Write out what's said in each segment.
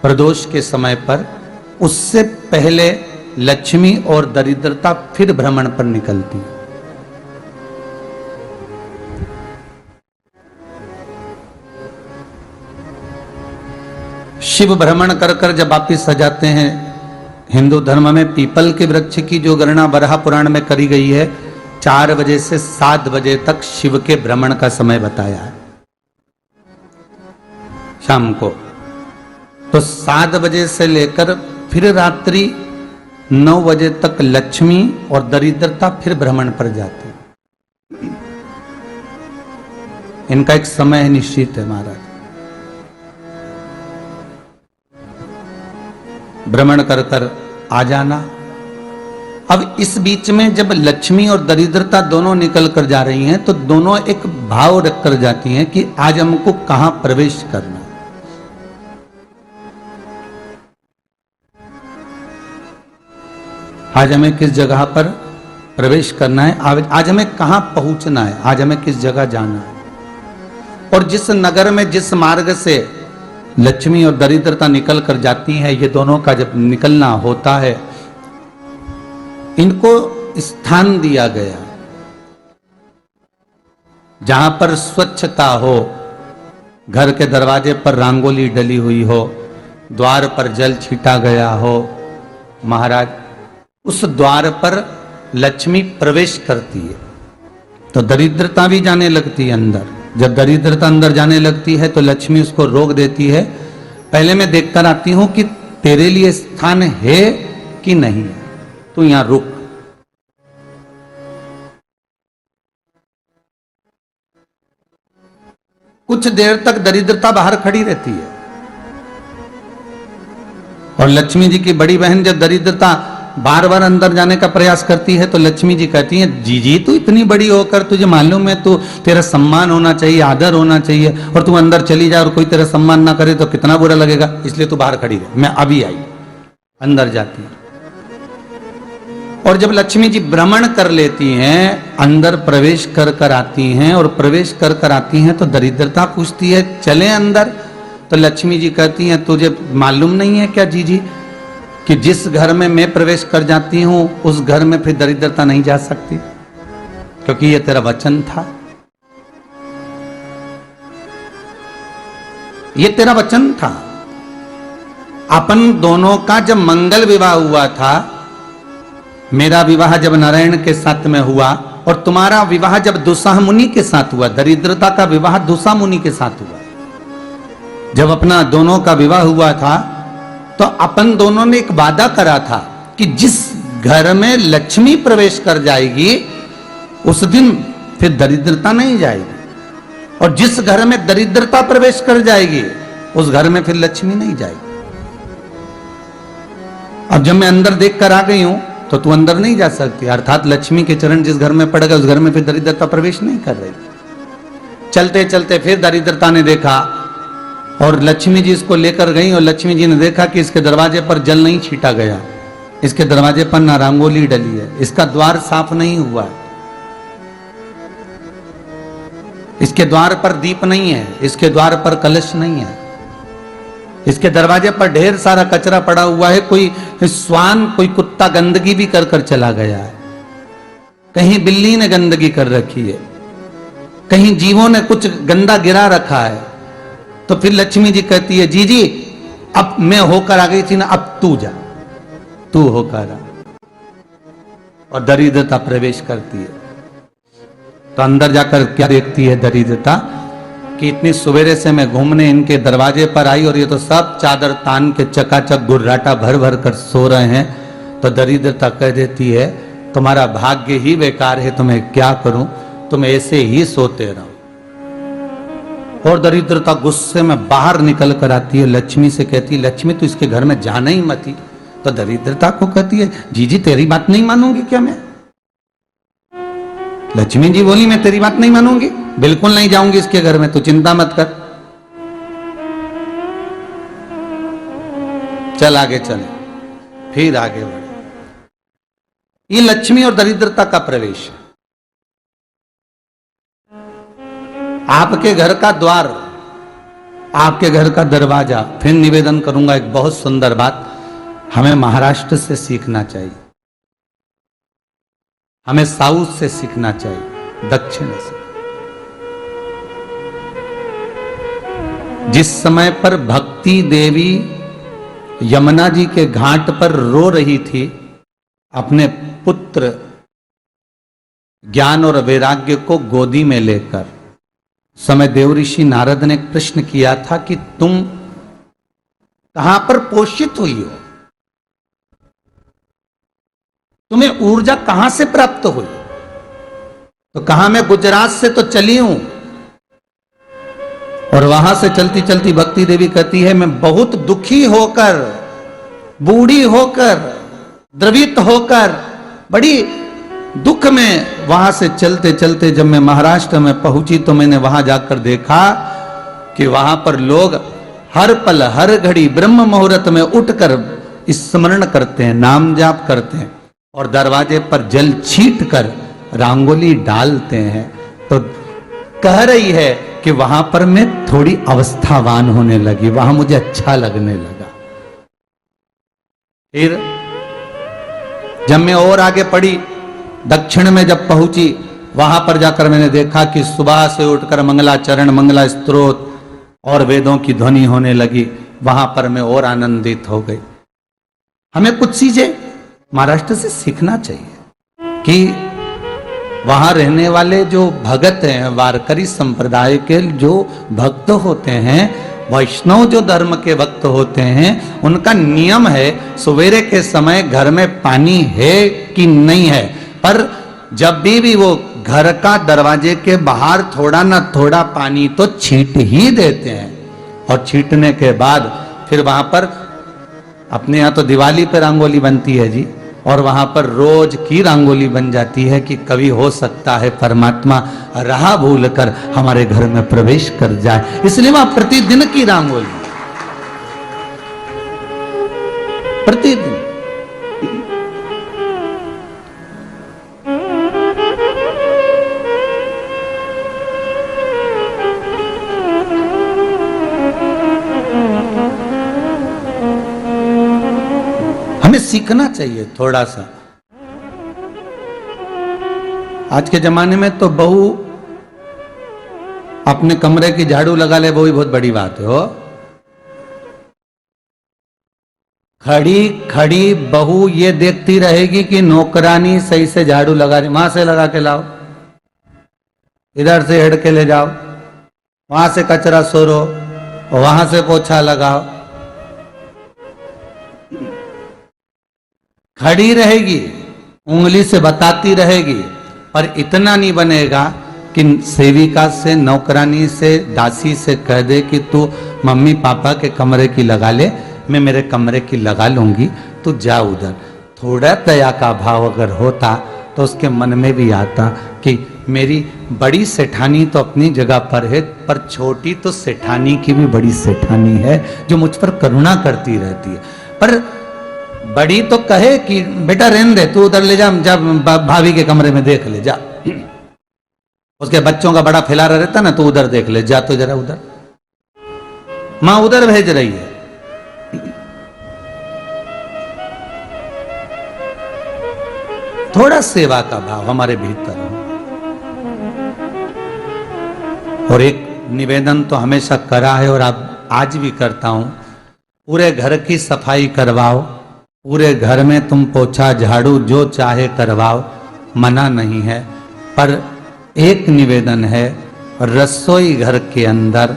प्रदोष के समय पर, उससे पहले लक्ष्मी और दरिद्रता फिर भ्रमण पर निकलती है। शिव भ्रमण कर कर जब वापिस आ जाते हैं, हिंदू धर्म में पीपल के वृक्ष की जो गणना वराह पुराण में करी गई है, 4 बजे से 7 बजे तक शिव के भ्रमण का समय बताया है शाम को। तो 7 बजे से लेकर फिर रात्रि 9 बजे तक लक्ष्मी और दरिद्रता फिर भ्रमण पर जाती है। इनका एक समय निश्चित है महाराज। भ्रमण कर कर आ जाना। अब इस बीच में जब लक्ष्मी और दरिद्रता दोनों निकल कर जा रही हैं, तो दोनों एक भाव रख कर जाती हैं कि आज हमको कहां प्रवेश करना है। आज हमें किस जगह पर प्रवेश करना है, आज हमें कहां पहुंचना है, आज हमें किस जगह जाना है। और जिस नगर में जिस मार्ग से लक्ष्मी और दरिद्रता निकल कर जाती है, ये दोनों का जब निकलना होता है, इनको स्थान दिया गया जहां पर स्वच्छता हो, घर के दरवाजे पर रंगोली डली हुई हो, द्वार पर जल छीटा गया हो। महाराज, उस द्वार पर लक्ष्मी प्रवेश करती है तो दरिद्रता भी जाने लगती है अंदर। जब दरिद्रता अंदर जाने लगती है तो लक्ष्मी उसको रोक देती है। पहले मैं देखकर आती हूं कि तेरे लिए स्थान है कि नहीं है, तू यहां रुक। कुछ देर तक दरिद्रता बाहर खड़ी रहती है और लक्ष्मी जी की बड़ी बहन जब दरिद्रता बार बार अंदर जाने का प्रयास करती है तो लक्ष्मी जी कहती हैं, जी तू इतनी बड़ी होकर तुझे मालूम है तू तेरा सम्मान होना चाहिए, आदर होना चाहिए, और तू अंदर चली जाए और कोई तेरा सम्मान ना करे तो कितना बुरा लगेगा, इसलिए तू बाहर खड़ी रहे। मैं अभी आई। अंदर जाती है और जब लक्ष्मी जी भ्रमण कर लेती हैं, अंदर प्रवेश कर कर आती हैं और प्रवेश कर कर आती हैं तो दरिद्रता पूछती है चले अंदर। तो लक्ष्मी जी कहती हैं, तुझे मालूम नहीं है क्या जी कि जिस घर में मैं प्रवेश कर जाती हूं उस घर में फिर दरिद्रता नहीं जा सकती, क्योंकि ये तेरा वचन था, ये तेरा वचन था। अपन दोनों का जब मंगल विवाह हुआ था, मेरा विवाह जब नारायण के साथ में हुआ और तुम्हारा विवाह जब दुस्साह मुनि के साथ हुआ, दरिद्रता का विवाह दुस्साह मुनि के साथ हुआ। जब अपना दोनों का विवाह हुआ था तो अपन दोनों ने एक वादा करा था कि जिस घर में लक्ष्मी प्रवेश कर जाएगी उस दिन फिर दरिद्रता नहीं जाएगी, और जिस घर में दरिद्रता प्रवेश कर जाएगी उस घर में फिर लक्ष्मी नहीं जाएगी। अब जब मैं अंदर देख कर आ गई हूं तो तू अंदर नहीं जा सकती, अर्थात लक्ष्मी के चरण जिस घर में पड़ गए उस घर में फिर दरिद्रता प्रवेश नहीं कर रही। चलते चलते फिर दरिद्रता ने देखा और लक्ष्मी जी इसको लेकर गई और लक्ष्मी जी ने देखा कि इसके दरवाजे पर जल नहीं छीटा गया, इसके दरवाजे पर ना रंगोली डली है, इसका द्वार साफ नहीं हुआ है, इसके द्वार पर दीप नहीं है, इसके द्वार पर कलश नहीं है, इसके दरवाजे पर ढेर सारा कचरा पड़ा हुआ है, कोई श्वान कोई कुत्ता गंदगी भी कर कर चला गया है, कहीं बिल्ली ने गंदगी कर रखी है, कहीं जीवों ने कुछ गंदा गिरा रखा है। तो फिर लक्ष्मी जी कहती है, जी अब मैं होकर आ गई थी ना, अब तू जा, तू होकर आ। और दरिद्रता प्रवेश करती है। तो अंदर जाकर क्या देखती है दरिद्रता कि इतनी सवेरे से मैं घूमने इनके दरवाजे पर आई और ये तो सब चादर तान के चकाचक गुर्राटा भर भर कर सो रहे हैं। तो दरिद्रता कह देती है, तुम्हारा भाग्य ही बेकार है, तुम्हें क्या करूं, तुम ऐसे ही सोते रहो। और दरिद्रता गुस्से में बाहर निकल कर आती है, लक्ष्मी से कहती है, लक्ष्मी तू इसके घर में जाना ही मत ही। तो दरिद्रता को कहती है, जी तेरी बात नहीं मानूंगी क्या मैं? लक्ष्मी जी बोली, मैं तेरी बात नहीं मानूंगी, बिल्कुल नहीं जाऊंगी इसके घर में, तू चिंता मत कर, चल आगे चले। फिर आगे बढ़े। ये लक्ष्मी और दरिद्रता का प्रवेश है। आपके घर का द्वार आपके घर का दरवाजा। फिर निवेदन करूंगा एक बहुत सुंदर बात, हमें महाराष्ट्र से सीखना चाहिए, हमें साउथ से सीखना चाहिए, दक्षिण से। जिस समय पर भक्ति देवी यमुना जी के घाट पर रो रही थी अपने पुत्र ज्ञान और वैराग्य को गोदी में लेकर, समय देवऋषि नारद ने प्रश्न किया था कि तुम कहां पर पोषित हुई हो, तुम्हें ऊर्जा कहां से प्राप्त हुई? तो कहा मैं गुजरात से तो चली हूं। और वहां से चलती चलती भक्ति देवी कहती है मैं बहुत दुखी होकर, बूढ़ी होकर, द्रवित होकर, बड़ी दुख में वहां से चलते चलते जब मैं महाराष्ट्र में पहुंची तो मैंने वहां जाकर देखा कि वहां पर लोग हर पल हर घड़ी ब्रह्म मुहूर्त में उठकर स्मरण करते हैं, नाम जाप करते हैं और दरवाजे पर जल छीट कर रंगोली डालते हैं। तो कह रही है कि वहां पर मैं थोड़ी अवस्थावान होने लगी, वहां मुझे अच्छा लगने लगा। फिर जब मैं और आगे पढ़ी, दक्षिण में जब पहुंची, वहां पर जाकर मैंने देखा कि सुबह से उठकर मंगलाचरण, मंगला स्तोत्र और वेदों की ध्वनि होने लगी। वहां पर मैं और आनंदित हो गई। हमें कुछ चीजें महाराष्ट्र से सीखना चाहिए कि वहां रहने वाले जो भगत हैं, वारकरी संप्रदाय के जो भक्त होते हैं, वैष्णव जो धर्म के भक्त होते हैं, उनका नियम है सवेरे के समय घर में पानी है कि नहीं है, पर जब भी वो घर का दरवाजे के बाहर थोड़ा ना थोड़ा पानी तो छीट ही देते हैं। और छीटने के बाद फिर वहां पर अपने यहाँ तो दिवाली पर रंगोली बनती है जी, और वहां पर रोज की रंगोली बन जाती है कि कभी हो सकता है परमात्मा राह भूल कर हमारे घर में प्रवेश कर जाए, इसलिए वहां प्रतिदिन की रंगोली, प्रतिदिन। हमें सीखना चाहिए थोड़ा सा। आज के जमाने में तो बहू अपने कमरे की झाड़ू लगा ले, वो ही बहुत बड़ी बात है। हो खड़ी खड़ी बहू ये देखती रहेगी कि नौकरानी सही से झाड़ू लगा रही, वहां से लगा के लाओ, इधर से हेड के ले जाओ, वहां से कचरा सोरो, वहां से पोछा लगाओ। खड़ी रहेगी, उंगली से बताती रहेगी, पर इतना नहीं बनेगा कि सेविका से, नौकरानी से, दासी से कह दे कि तू मम्मी पापा के कमरे की लगा ले, मैं मेरे कमरे की लगा लूंगी, तू जा उधर। थोड़ा दया का भाव अगर होता तो उसके मन में भी आता कि मेरी बड़ी सेठानी तो अपनी जगह पर है, पर छोटी तो सेठानी की भी बड़ी सेठानी है जो मुझ पर करुणा करती रहती है। पर बड़ी तो कहे कि बेटा रहने दे, तू उधर ले जा, जब भाभी के कमरे में देख ले जा। उसके बच्चों का बड़ा फैलारा रहता ना, तो उधर देख ले जा, तो जरा उधर, मां उधर भेज रही है। थोड़ा सेवा का भाव हमारे भीतर हो। और एक निवेदन तो हमेशा करा है और अब आज भी करता हूं, पूरे घर की सफाई करवाओ, पूरे घर में तुम पोछा झाड़ू जो चाहे करवाओ, मना नहीं है। पर एक निवेदन है, रसोई घर के अंदर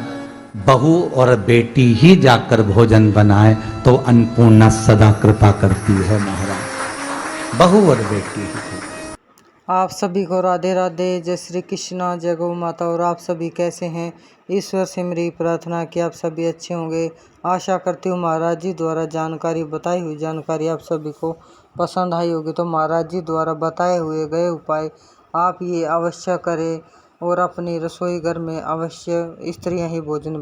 बहू और बेटी ही जाकर भोजन बनाए तो अन्नपूर्णा सदा कृपा करती है महाराज, बहू और बेटी ही। आप सभी को राधे राधे, जय श्री कृष्णा, जय गौ माता। और आप सभी कैसे हैं? ईश्वर से मेरी प्रार्थना कि आप सभी अच्छे होंगे। आशा करती हूँ महाराज जी द्वारा जानकारी, बताई हुई जानकारी आप सभी को पसंद आई होगी। तो महाराज जी द्वारा बताए हुए गए उपाय आप ये अवश्य करें और अपनी रसोई घर में अवश्य स्त्रियाँ ही भोजन